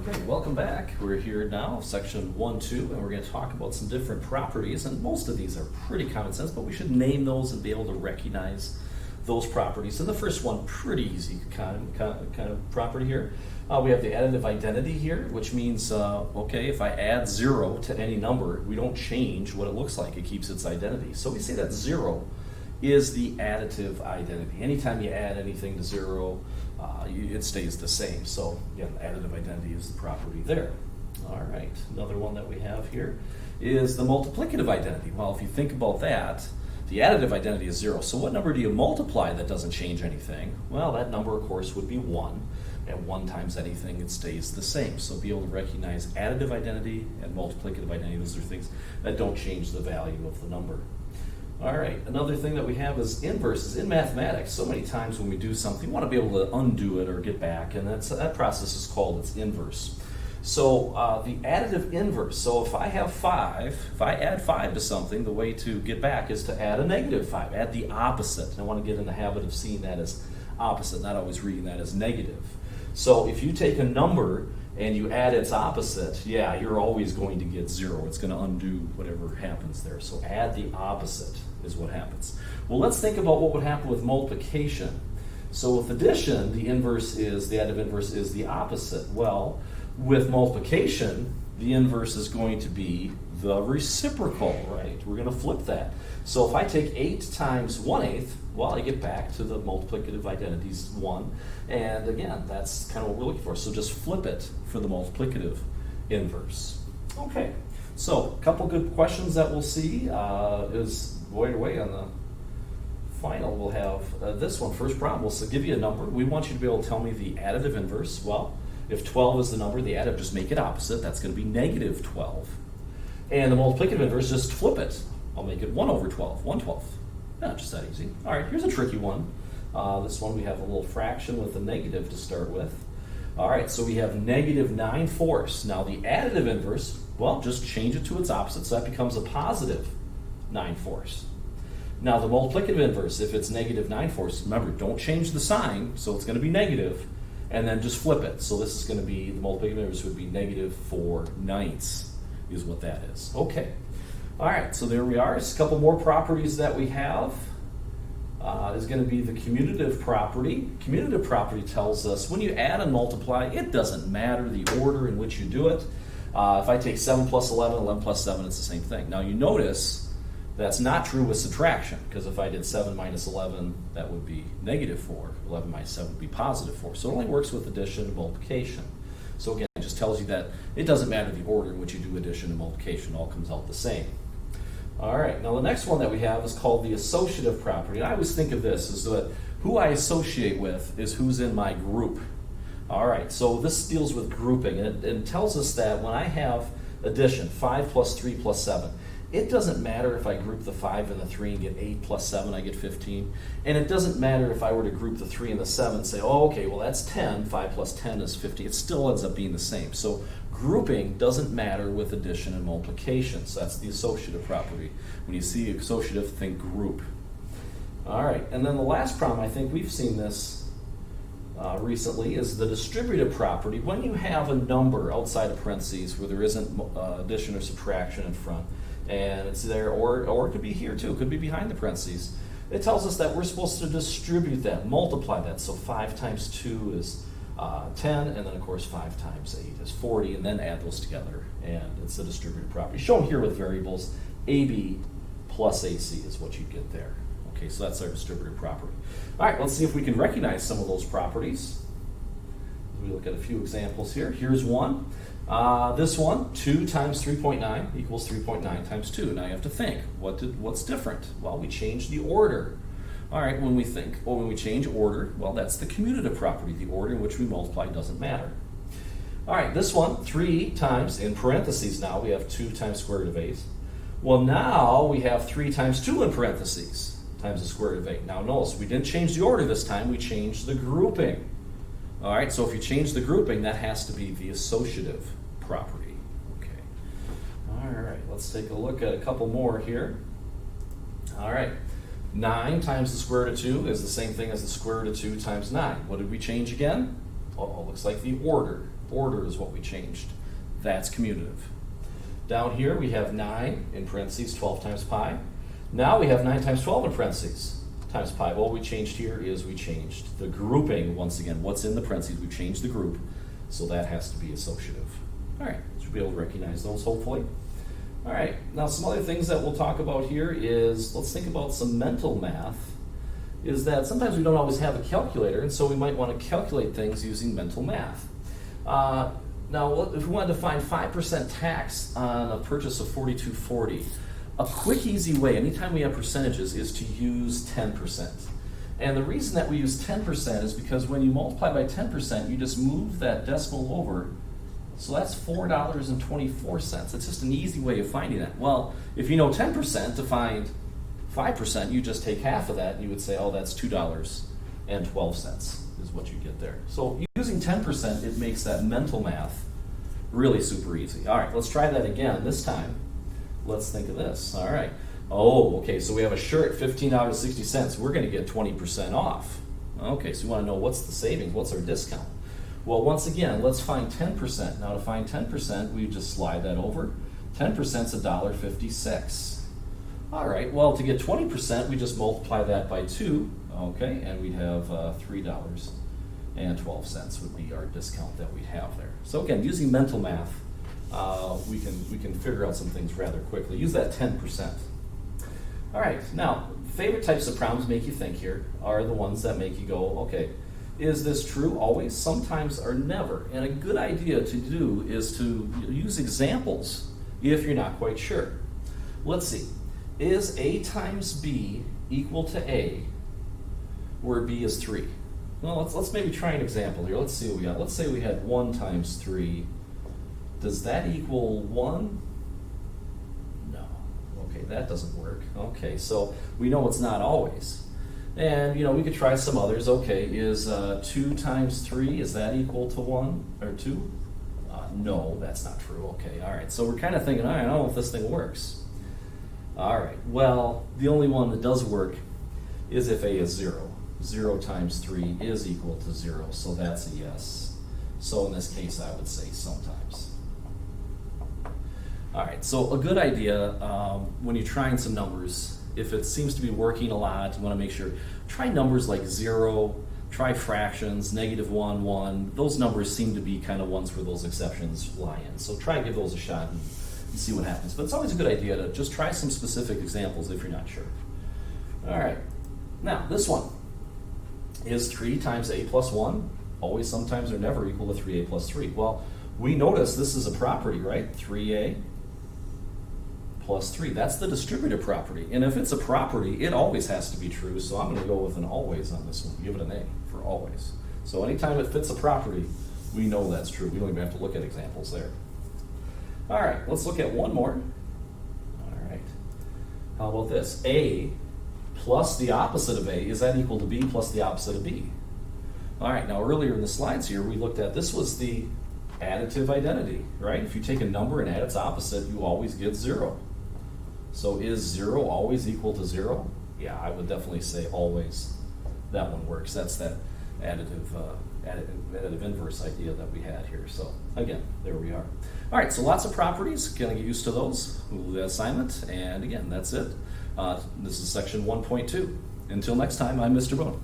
Okay, welcome back. We're here now, section 1-2, and we're going to talk about some different properties, and most of these are pretty common sense, but we should name those and be able to recognize those properties. And the first one, pretty easy kind of property here. We have the additive identity here, which means, okay, if I add 0 to any number, we don't change what it looks like. It keeps its identity. So we say that 0 is the additive identity. Anytime you add anything to 0, it stays the same. So again, additive identity is the property there. All right, another one that we have here is the multiplicative identity. Well, if you think about that, the additive identity is 0. So what number do you multiply that doesn't change anything? Well, that number, of course, would be 1. And 1 times anything, it stays the same. So be able to recognize additive identity and multiplicative identity. Those are things that don't change the value of the number. All right, another thing that we have is inverses. In mathematics, so many times when we do something, we want to be able to undo it or get back, and that process is called its inverse. So the additive inverse, so if I have 5, if I add 5 to something, the way to get back is to add a negative 5, add the opposite. I want to get in the habit of seeing that as opposite, not always reading that as negative. So if you take a number and you add its opposite, yeah, you're always going to get 0. It's going to undo whatever happens there. So add the opposite is what happens. Well, let's think about what would happen with multiplication. So with addition, the additive inverse is the opposite. Well, with multiplication, the inverse is going to be the reciprocal, right? We're going to flip that. So if I take 8 times 1/8, well, I get back to the multiplicative identities 1. And again, that's kind of what we're looking for. So just flip it for the multiplicative inverse. Okay, so a couple good questions that we'll see is right away on the final. We'll have this one, first problem. We'll give you a number. We want you to be able to tell me the additive inverse. Well, if 12 is the number, the additive, just make it opposite. That's going to be negative 12. And the multiplicative inverse, just flip it. I'll make it 1 over 12, 1/12. Yeah, just that easy. All right, here's a tricky one. This one we have a little fraction with a negative to start with. All right, so we have negative 9/4. Now the additive inverse, well, just change it to its opposite, so that becomes a positive 9/4. Now the multiplicative inverse, if it's negative 9/4, remember, don't change the sign, so it's going to be negative, and then just flip it. So this is going to be, the multiplicative inverse would be negative 4/9 is what that is. Okay. All right, so there we are. Just a couple more properties that we have. Is going to be the commutative property. Commutative property tells us when you add and multiply, it doesn't matter the order in which you do it. If I take 7 plus 11, 11 plus 7, it's the same thing. Now you notice that's not true with subtraction, because if I did 7 minus 11, that would be negative 4. 11 minus 7 would be positive 4. So it only works with addition and multiplication. So again, it just tells you that it doesn't matter the order in which you do addition and multiplication, it all comes out the same. All right, now the next one that we have is called the associative property. And I always think of this as that who I associate with is who's in my group. All right, so this deals with grouping, and it tells us that when I have addition, 5 plus 3 plus 7, it doesn't matter if I group the 5 and the 3 and get 8 plus 7, I get 15. And it doesn't matter if I were to group the 3 and the 7 and say, oh, okay, well that's 10, 5 plus 10 is 50. It still ends up being the same. So grouping doesn't matter with addition and multiplication. So that's the associative property. When you see associative, think group. All right, and then the last problem, I think we've seen this recently, is the distributive property. When you have a number outside of parentheses where there isn't addition or subtraction in front, and it's there, or it could be here too, it could be behind the parentheses, it tells us that we're supposed to distribute that, multiply that. So 5 times 2 is 10, and then of course 5 times 8 is 40, and then add those together, and it's the distributive property. Shown here with variables, AB plus AC is what you get there. Okay, so that's our distributive property. All right, let's see if we can recognize some of those properties. We look at a few examples here. Here's one. This one, 2 times 3.9 equals 3.9 times 2. Now you have to think, what's different? Well, we changed the order. All right, when we change order, well, that's the commutative property. The order in which we multiply doesn't matter. All right, this one, 3 times, in parentheses now, we have 2 times square root of 8. Well, now we have 3 times 2 in parentheses, times the square root of 8. Now notice, we didn't change the order this time, we changed the grouping. All right, so if you change the grouping, that has to be the associative property. Okay. All right, let's take a look at a couple more here. All right, 9 times the square root of 2 is the same thing as the square root of 2 times 9. What did we change again? Oh, looks like the order. Order is what we changed. That's commutative. Down here we have 9 in parentheses, 12 times pi. Now we have 9 times 12 in parentheses times pi. What we changed here is we changed the grouping. Once again, what's in the parentheses, we changed the group, so that has to be associative. All right, should be able to recognize those hopefully. All right, now some other things that we'll talk about here is, let's think about some mental math, is that sometimes we don't always have a calculator, and so we might want to calculate things using mental math. Now, if we wanted to find 5% tax on a purchase of $42.40, a quick, easy way, anytime we have percentages, is to use 10%. And the reason that we use 10% is because when you multiply by 10%, you just move that decimal over. So that's $4.24. It's just an easy way of finding that. Well, if you know 10% to find 5%, you just take half of that and you would say, oh, that's $2.12 is what you get there. So using 10%, it makes that mental math really super easy. All right, let's try that again. This time, let's think of this. All right. Oh, okay, so we have a shirt, $15.60. We're going to get 20% off. Okay, so we want to know what's the savings, what's our discount? Well, once again, let's find 10%. Now to find 10%, we just slide that over. 10% is $1.56. All right, well, to get 20%, we just multiply that by 2, okay, and we'd have $3.12 would be our discount that we'd have there. So again, using mental math, we can figure out some things rather quickly. Use that 10%. All right, now, favorite types of problems make you think here are the ones that make you go, okay, is this true always, sometimes, or never? And a good idea to do is to use examples if you're not quite sure. Let's see. Is A times B equal to A, where B is 3? Well, let's maybe try an example here. Let's see what we got. Let's say we had 1 times 3. Does that equal 1? No. Okay, that doesn't work. Okay, so we know it's not always. And, you know, we could try some others. Okay, is 2 times 3, is that equal to 1 or 2? No, that's not true. Okay, all right. So we're kind of thinking, all right, I don't know if this thing works. All right, well, the only one that does work is if A is 0. 0 times 3 is equal to 0, so that's a yes. So in this case, I would say sometimes. All right, so a good idea when you're trying some numbers, if it seems to be working a lot, you want to make sure, try numbers like 0, try fractions, -1, 1. Those numbers seem to be kind of ones where those exceptions lie in. So try to give those a shot and see what happens. But it's always a good idea to just try some specific examples if you're not sure. All right, now this one. Is 3 times A plus 1 always, sometimes, or never equal to 3A plus 3? Well, we notice this is a property, right? 3A plus 3. That's the distributive property. And if it's a property, it always has to be true. So I'm going to go with an always on this one. Give it an A for always. So anytime it fits a property, we know that's true. We don't even have to look at examples there. All right, let's look at one more. All right. How about this? A plus the opposite of A, is that equal to B plus the opposite of B? All right, now earlier in the slides here, we looked at, this was the additive identity, right? If you take a number and add its opposite, you always get 0. So is 0 always equal to 0? Yeah, I would definitely say always. That one works. That's that additive inverse idea that we had here. So again, there we are. All right, so lots of properties. Gonna get used to those. We'll do that assignment. And again, that's it. This is section 1.2. Until next time, I'm Mr. Boone.